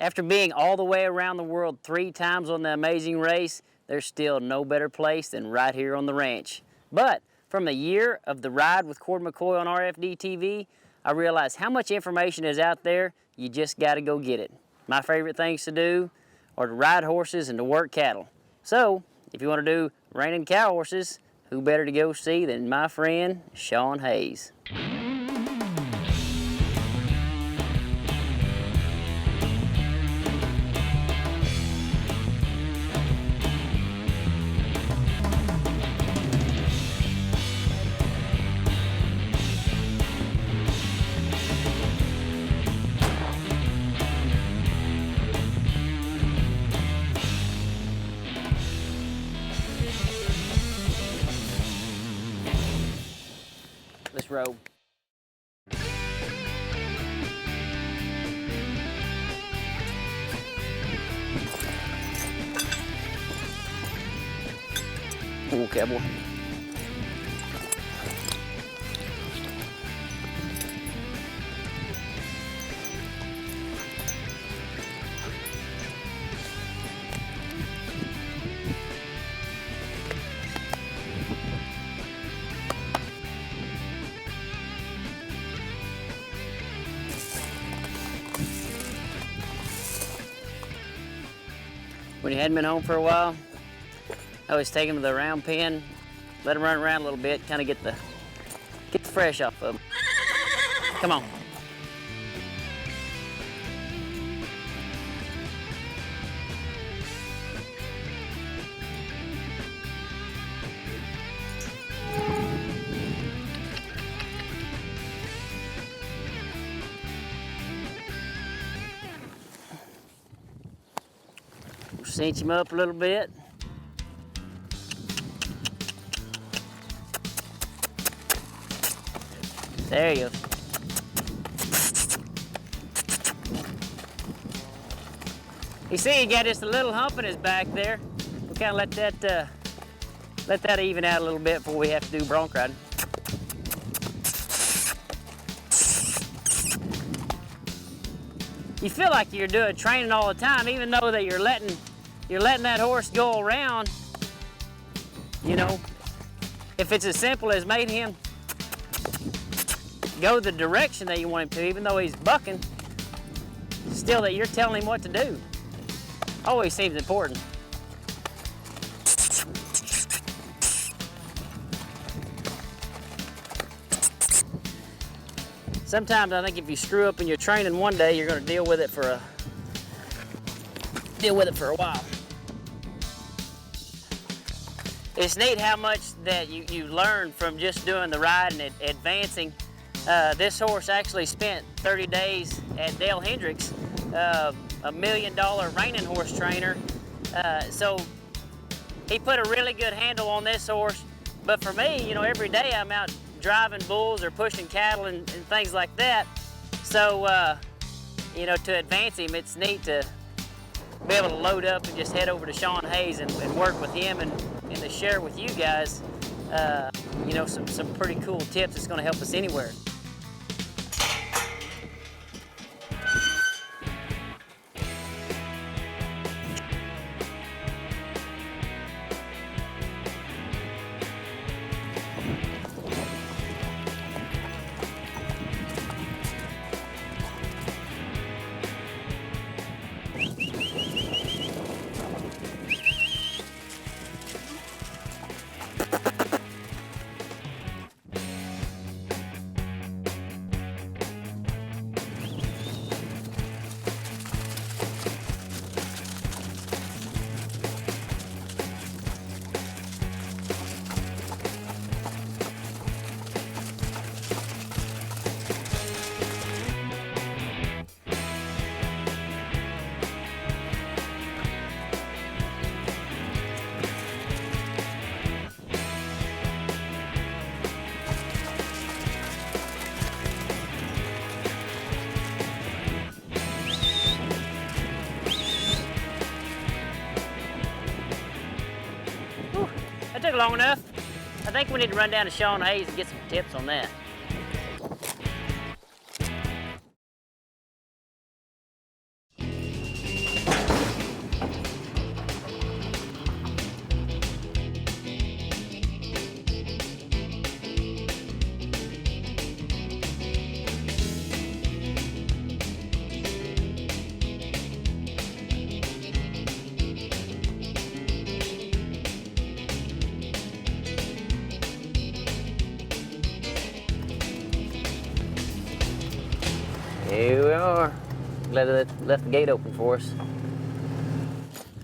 After being all the way around the world 3 times on the amazing race, there's still no better place than right here on the ranch. But from the year of the ride with Cord McCoy on RFD-TV, I realized how much information is out there, you just gotta go get it. My favorite things to do are to ride horses and to work cattle. So, if you wanna do reining cow horses, who better to go see than my friend, Shawn Hayes. Let's roll. Ooh, cowboy. When he hadn't been home for a while, I always take him to the round pen, let him run around a little bit, kind of get the fresh off of him. Come on. Cinch him up a little bit. There you go. You see, he got just a little hump in his back there. We'll kind of let that even out a little bit before we have to do bronc riding. You feel like you're doing training all the time, even though that you're letting that horse go around. You know, if it's as simple as making him go the direction that you want him to, even though he's bucking, still that you're telling him what to do. Always seems important. Sometimes I think if you screw up in your training one day, you're going to deal with it for a while. It's neat how much that you learn from just doing the ride and advancing. This horse actually spent 30 days at Dale Hendricks, $1 million reining horse trainer. So he put a really good handle on this horse. But for me, you know, every day I'm out driving bulls or pushing cattle and things like that. So, you know, to advance him, it's neat to be able to load up and just head over to Shawn Hayes and work with him and to share with you guys, you know, some pretty cool tips that's going to help us anywhere. That took long enough. I think we need to run down to Shawn Hayes and get some tips on that. glad they left the gate open for us.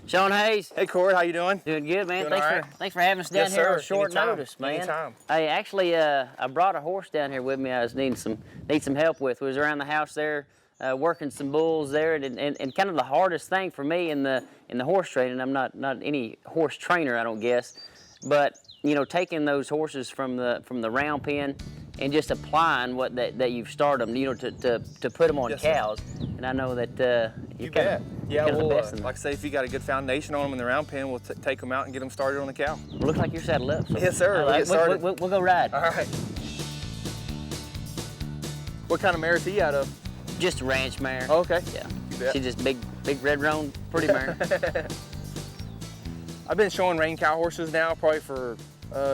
Shawn Hayes. Hey, Cord, how you doing? Doing good, man. Doing Thanks for having us down here on short notice, man. Anytime. Hey, actually, I brought a horse down here with me. I was needing some help with. We was around the house there, working some bulls there, and kind of the hardest thing for me in the horse training. I'm not any horse trainer, I don't guess, but you know, taking those horses from the round pen and just applying what that you've started them, you know, to put them on cows. Sir. And I know that you bet. Yeah, well, like I say, if you got a good foundation on them in the round pen, we'll take them out and get them started on the cow. Well, looks like you're saddled up. So yes, sir. We'll go ride. All right. What kind of mare is he out of? Just a ranch mare. Oh, okay. Yeah. You bet. She's just big red roan, pretty mare. I've been showing rein cow horses now probably for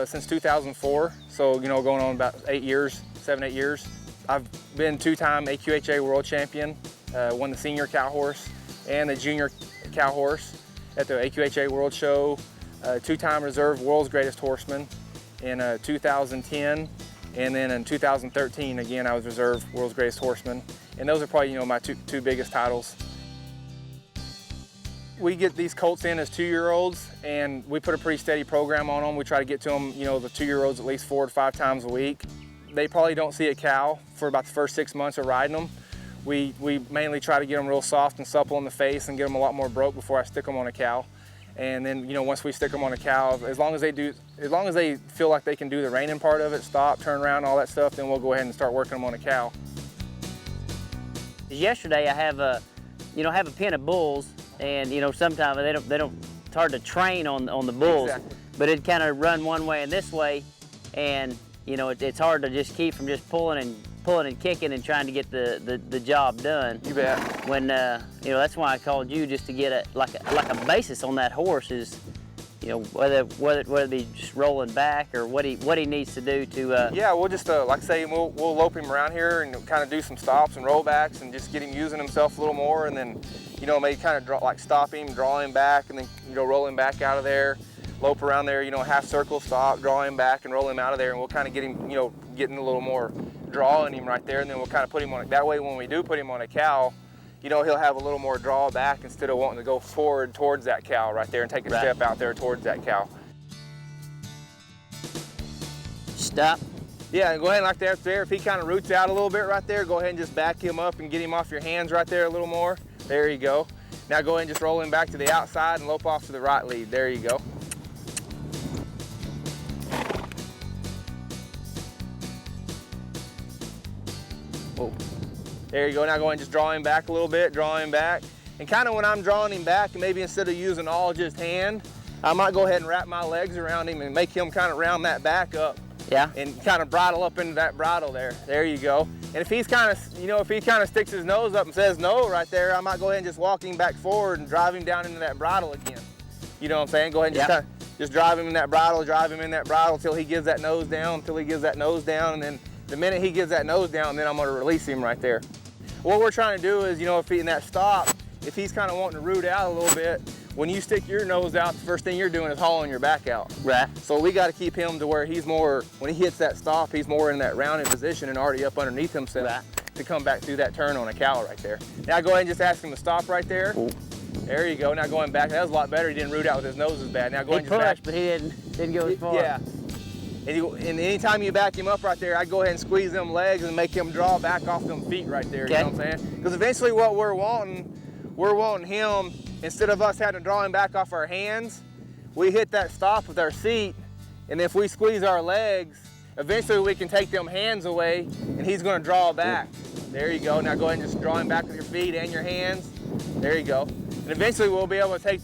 since 2004. So, you know, going on about 7, 8 years. I've been 2-time AQHA world champion, won the senior cow horse and the junior cow horse at the AQHA World Show, 2-time reserve world's greatest horseman in 2010, and then in 2013 again I was reserve world's greatest horseman, and those are probably, you know, my two biggest titles. We get these colts in as 2-year-olds, and we put a pretty steady program on them. We try to get to them, you know, the 2-year-olds at least 4 to 5 times a week. They probably don't see a cow for about the first 6 months of riding them. We mainly try to get them real soft and supple in the face and get them a lot more broke before I stick them on a cow. And then, you know, once we stick them on a cow, as long as they feel like they can do the reining part of it, stop, turn around, all that stuff, then we'll go ahead and start working them on a cow. Yesterday I have a pen of bulls, and you know, sometimes it's hard to train on the bulls. Exactly. But it kind of run one way and this way, and you know, it's hard to just keep from just pulling and kicking and trying to get the job done. You bet. When you know, that's why I called you, just to get a basis on that horse, is, you know, whether it be just rolling back or what he needs to do to. Yeah, we'll just like I say, we'll lope him around here and kind of do some stops and rollbacks and just get him using himself a little more, and then, you know, maybe kind of stop him, draw him back, and then, you know, roll him back out of there. Lope around there, you know, half circle, stop, draw him back and roll him out of there, and we'll kind of get him, you know, getting a little more draw in him right there, and then we'll kind of put him on it. That way when we do put him on a cow, you know, he'll have a little more draw back instead of wanting to go forward towards that cow right there and take a step out there towards that cow. Stop. Yeah, and go ahead and like that there. If he kind of roots out a little bit right there, go ahead and just back him up and get him off your hands right there a little more. There you go. Now go ahead and just roll him back to the outside and lope off to the right lead. There you go. Whoa. There you go. Now go ahead and just draw him back a little bit, draw him back. And kind of when I'm drawing him back, maybe instead of using all just hand, I might go ahead and wrap my legs around him and make him kind of round that back up. Yeah. And kind of bridle up into that bridle there. There you go. And if he's kind of, you know, if he kind of sticks his nose up and says no right there, I might go ahead and just walk him back forward and drive him down into that bridle again. You know what I'm saying? Go ahead and just kind of just drive him in that bridle till he gives that nose down, and then the minute he gives that nose down, then I'm going to release him right there. What we're trying to do is, you know, if he in that stop, if he's kind of wanting to root out a little bit, when you stick your nose out, the first thing you're doing is hauling your back out. Right. So we got to keep him to where he's more, when he hits that stop, he's more in that rounded position and already up underneath himself to come back through that turn on a cow right there. Now go ahead and just ask him to stop right there. Ooh. There you go. Now going back, that was a lot better. He didn't root out with his nose as bad. Now go ahead and just back. But he didn't go as far. Yeah. And anytime you back him up right there, I go ahead and squeeze them legs and make him draw back off them feet right there. Okay. You know what I'm saying? Because eventually what we're wanting him, instead of us having to draw him back off our hands, we hit that stop with our seat, and if we squeeze our legs, eventually we can take them hands away, and he's going to draw back. There you go. Now go ahead and just draw him back with your feet and your hands. There you go. And eventually we'll be able to take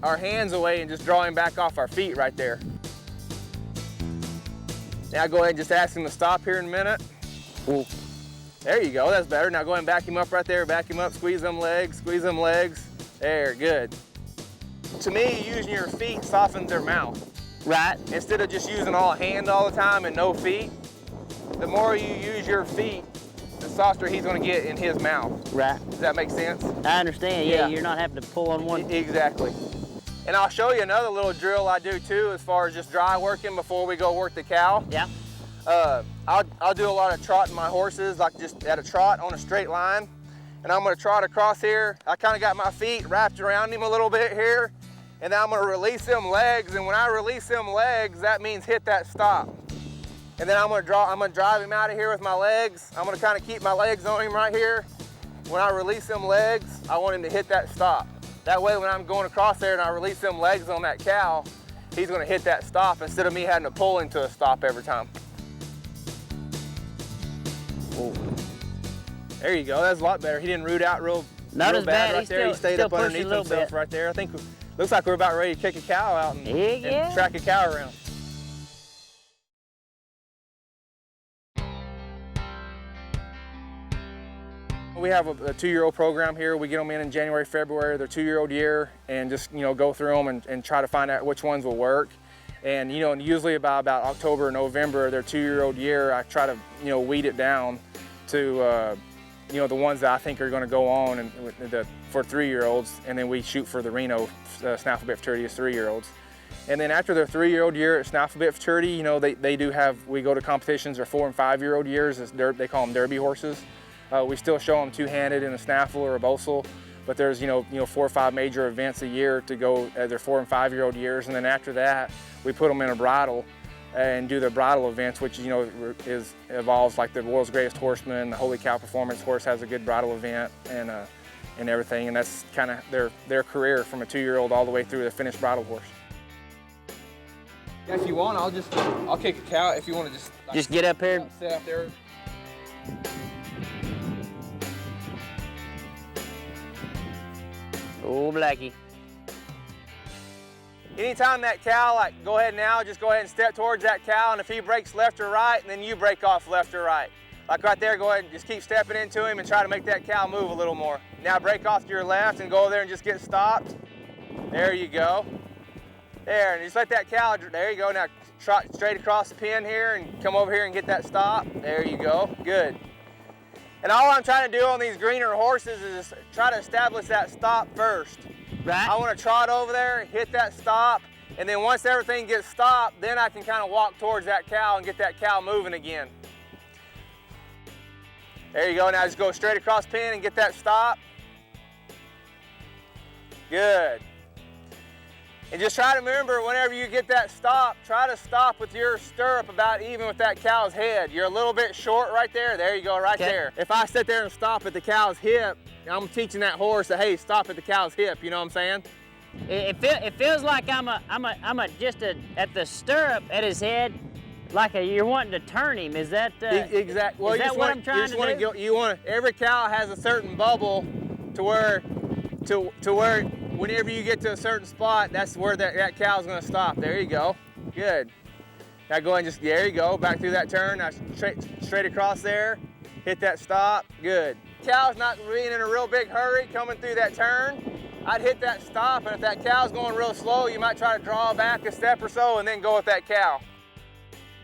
our hands away and just draw him back off our feet right there. Now go ahead and just ask him to stop here in a minute. Ooh. There you go, that's better. Now go ahead and back him up right there, back him up, squeeze them legs, squeeze them legs. There, good. To me, using your feet softens their mouth. Right. Instead of just using all hand all the time and no feet, the more you use your feet, the softer he's gonna get in his mouth. Right. Does that make sense? I understand, yeah, you're not having to pull on one. Exactly. And I'll show you another little drill I do too, as far as just dry working before we go work the cow. Yeah. I'll do a lot of trotting my horses, like just at a trot on a straight line. and I'm gonna trot across here. I kind of got my feet wrapped around him a little bit here, and then I'm gonna release them legs, and when I release them legs, that means hit that stop. And then I'm gonna drive him out of here with my legs. I'm gonna kind of keep my legs on him right here. When I release them legs, I want him to hit that stop. That way when I'm going across there and I release them legs on that cow, he's gonna hit that stop instead of me having to pull him to a stop every time. Ooh. There you go, that's a lot better. He didn't root out real as bad right there. He stayed up underneath himself right there. I think, looks like we're about ready to kick a cow out and track a cow around. We have a 2-year-old program here. We get them in January, February, their 2-year-old year, and just go through them and try to find out which ones will work. And usually about October or November, their 2-year-old year, I try to weed it down to the ones that I think are going to go on and for 3-year-olds, and then we shoot for the Reno snaffle bit futurity as 3-year-olds. And then after their 3-year-old year at snaffle bit futurity, they do have, we go to competitions their 4- and 5-year-old years. They call them derby horses. We still show them two-handed in a snaffle or a bossel, but there's 4 or 5 major events a year to go at their 4- and 5-year-old years, and then after that we put them in a bridle and do the bridle events, which evolves like the World's Greatest Horseman, the Holy Cow Performance Horse has a good bridle event and everything, and that's kind of their career from a 2-year-old all the way through the finished bridle horse. Yeah, if you want, I'll kick a cow if you want to just get up here. Sit up there. Oh, Blackie. Anytime that cow, go ahead and step towards that cow, and if he breaks left or right, and then you break off left or right. Like right there, go ahead and just keep stepping into him and try to make that cow move a little more. Now break off to your left and go over there and just get stopped. There you go. There, and just let that cow, there you go. Now trot straight across the pen here and come over here and get that stop. There you go, good. And all I'm trying to do on these greener horses is just try to establish that stop first. Right. I want to trot over there, hit that stop, and then once everything gets stopped, then I can kind of walk towards that cow and get that cow moving again. There you go, now just go straight across pen and get that stop. Good. And just try to remember, whenever you get that stop, try to stop with your stirrup about even with that cow's head. You're a little bit short right there. There you go, right there. If I sit there and stop at the cow's hip, I'm teaching that horse that, hey, stop at the cow's hip. You know what I'm saying? It feels like I'm just at the stirrup at his head, like you're wanting to turn him. Is that exactly? Well, is that what I'm trying to do? Every cow has a certain bubble to where whenever you get to a certain spot, that's where that cow's gonna stop. There you go, good. Now go ahead and there you go, back through that turn, now straight across there, hit that stop, good. Cow's not being in a real big hurry coming through that turn. I'd hit that stop, and if that cow's going real slow, you might try to draw back a step or so and then go with that cow.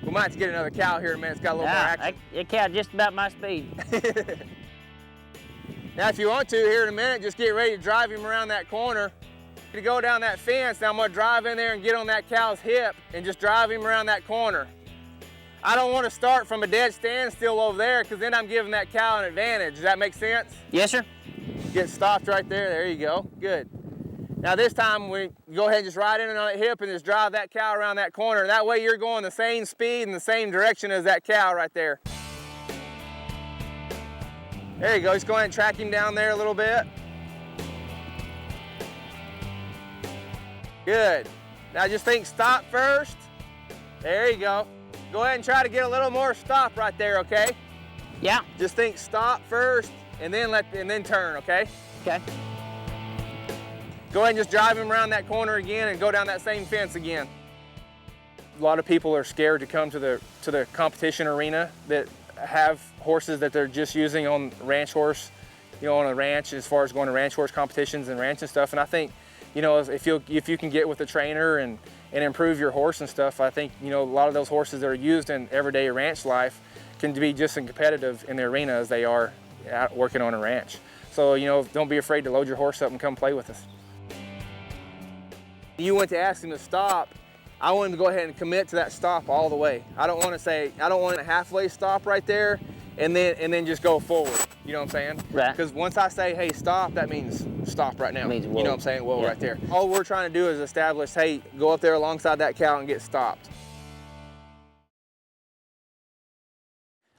We might have to get another cow here in a minute, it's got a little more action. That cow just about my speed. Now, if you want to, here in a minute, just get ready to drive him around that corner. To go down that fence, now I'm gonna drive in there and get on that cow's hip and just drive him around that corner. I don't want to start from a dead standstill over there, because then I'm giving that cow an advantage. Does that make sense? Yes, sir. Get stopped right there. There you go. Good. Now this time we go ahead and just ride in on that hip and just drive that cow around that corner. That way you're going the same speed and the same direction as that cow right there. There you go, just go ahead and track him down there a little bit. Good. Now just think stop first. There you go. Go ahead and try to get a little more stop right there, okay? Yeah. Just think stop first and then turn, okay? Okay. Go ahead and just drive him around that corner again and go down that same fence again. A lot of people are scared to come to the competition arena that have horses that they're just using on ranch horse, on a ranch, as far as going to ranch horse competitions and ranch and stuff. And I think, if you can get with a trainer and improve your horse and stuff, I think, a lot of those horses that are used in everyday ranch life can be just as competitive in the arena as they are out working on a ranch. So, don't be afraid to load your horse up and come play with us. You went to ask him to stop. I want him to go ahead and commit to that stop all the way. I don't want a halfway stop right there and then just go forward. You know what I'm saying? Right. Because once I say, hey, stop, that means stop right now. It means whoa. You know what I'm saying? Whoa, Yeah. right there. All we're trying to do is establish, hey, go up there alongside that cow and get stopped.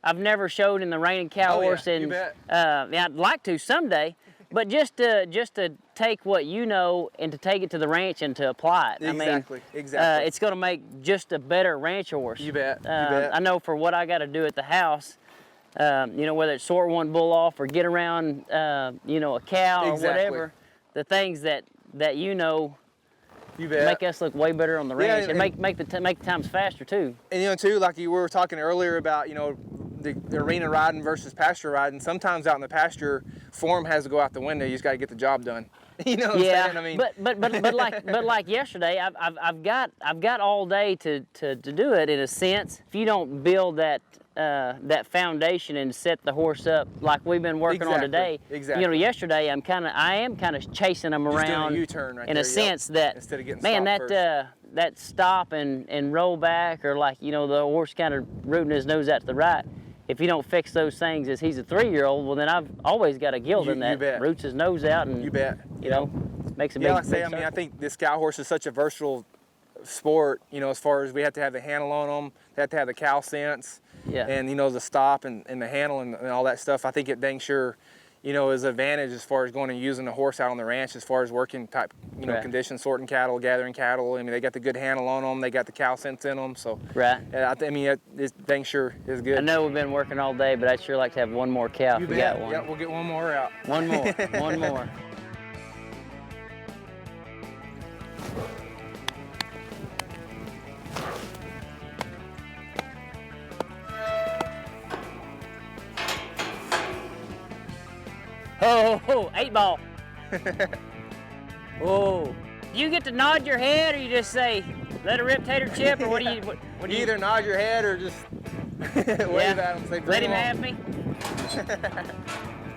I've never showed in the reining cow horse, yeah, and you bet. Yeah, I'd like to someday. But just to take what you know and to take it to the ranch and to apply it. Exactly, I mean, exactly. it's going to make just a better ranch horse. You bet, you bet. I know for what I got to do at the house, you know, whether it's sort one bull off or get around, you know, a cow or whatever, the things that you know, you bet. make us look way better on the ranch, Yeah, and make the times faster too. And you know, too, like we were talking earlier about, you know, the arena riding versus pasture riding. Sometimes out in the pasture, form has to go out the window. You just got to get the job done. You know what I'm saying? I mean, but like yesterday, I've got all day to do it in a sense. If you don't build that foundation and set the horse up like we've been working on today. Exactly. You know, yesterday I am kind of chasing them just around doing a U-turn right in there, a sense that, instead of getting man, stopped that stop and roll back, or like, you know, the horse kind of rooting his nose out to the right. If you don't fix those things as he's a 3-year-old, well, then I've always got a gelding that roots his nose out and, you bet, you know, makes a big, yeah, like I say, big I mean, circle. I think this cow horse is such a versatile sport, you know, as far as we have to have the handle on them, they have to have the cow sense, Yeah. and, you know, the stop and the handle and all that stuff. I think it dang sure, you know, is an advantage as far as going and using the horse out on the ranch as far as working type, you know, Right. conditions, sorting cattle, gathering cattle. I mean, they got the good handle on them, they got the cow sense in them, so. Right. I mean, it dang sure is good. I know we've been working all day, but I'd sure like to have one more cow if we got one. Yeah, we'll get one more out. One more, one more. Oh, 8 ball. Oh. You get to nod your head, or you just say, let a rip tater chip, or what do you, what do You either nod your head or just wave at him, say, let him "Bring 'em have me.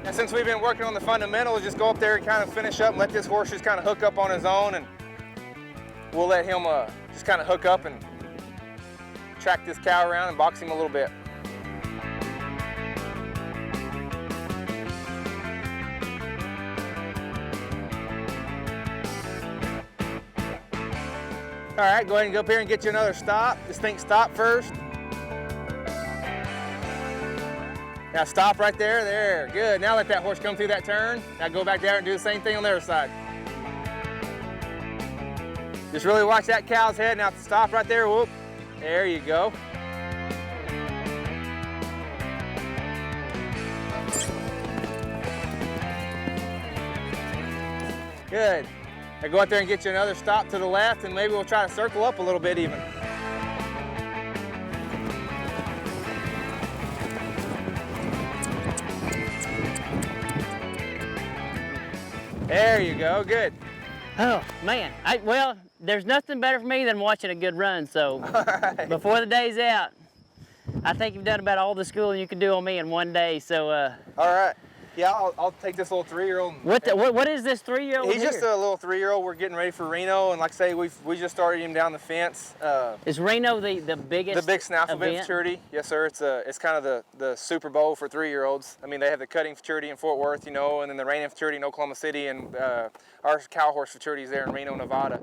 And since we've been working on the fundamentals, just go up there and kind of finish up and let this horse just kind of hook up on his own, and we'll let him just kind of hook up and track this cow around and box him a little bit. All right, go ahead and go up here and get you another stop. Just think stop first. Now stop right there, there, good. Now let that horse come through that turn. Now go back there and do the same thing on the other side. Just really watch that cow's head. Now stop right there, whoop. There you go. Good. Now go out there and get you another stop to the left, and maybe we'll try to circle up a little bit even. There you go, good. Oh, man. Well, there's nothing better for me than watching a good run, so before the day's out, I think you've done about all the schooling you can do on me in one day, so. All right. Yeah, I'll take this little 3-year-old. What is this 3-year-old He's just a little 3-year-old. We're getting ready for Reno, and like I say, we just started him down the fence. Is Reno the biggest The big snaffle event event? futurity, yes sir. It's kind of the Super Bowl for 3-year-olds. I mean, they have the cutting futurity in Fort Worth, you know, and then the reining futurity in Oklahoma City, and our cow horse futurity is there in Reno, Nevada.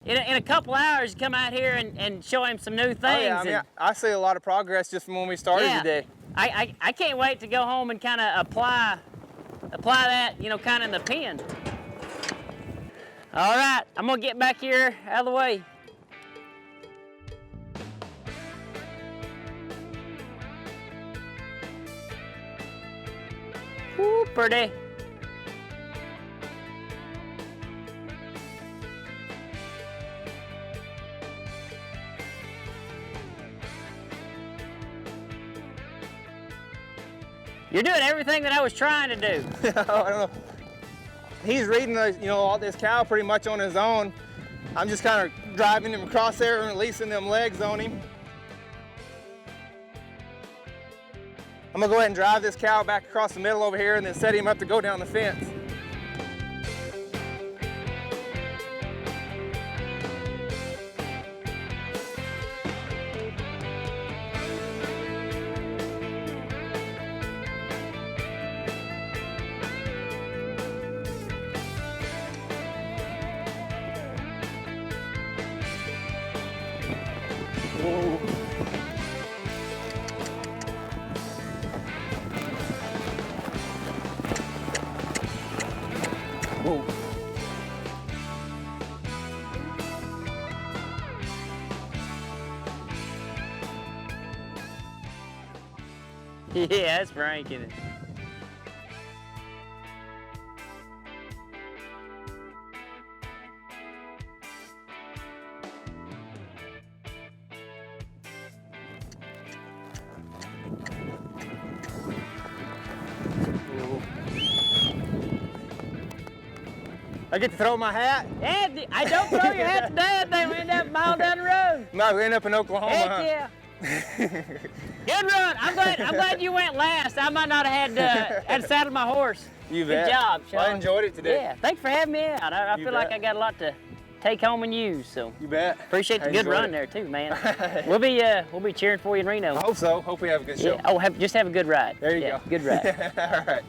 In a couple hours, come out here and show him some new things. Oh, yeah, I mean, I see a lot of progress just from when we started today. I can't wait to go home and kind of apply that, you know, kind of in the pen. All right, I'm gonna get back here out of the way. Woo, pretty. You're doing everything that I was trying to do. I don't know. He's reading all this cow pretty much on his own. I'm just kind of driving him across there and releasing them legs on him. I'm gonna go ahead and drive this cow back across the middle over here and then set him up to go down the fence. Yeah, that's Frank, isn't it? I get to throw my hat? Yeah, I don't throw your hat to Dad, they end up a mile down the road. Might end up in Oklahoma. Heck yeah. Good run. I'm glad you went last. I might not have had to saddle my horse. You bet. Good job, Shawn. Well, I enjoyed it today. Yeah, thanks for having me out. I feel like bet. I got a lot to take home and use. So You bet. appreciate the I good run enjoyed there too, man. We'll be cheering for you in Reno. I hope so. Hope we have a good show. Yeah. Oh, just have a good ride. There you yeah, go. Good ride. All right.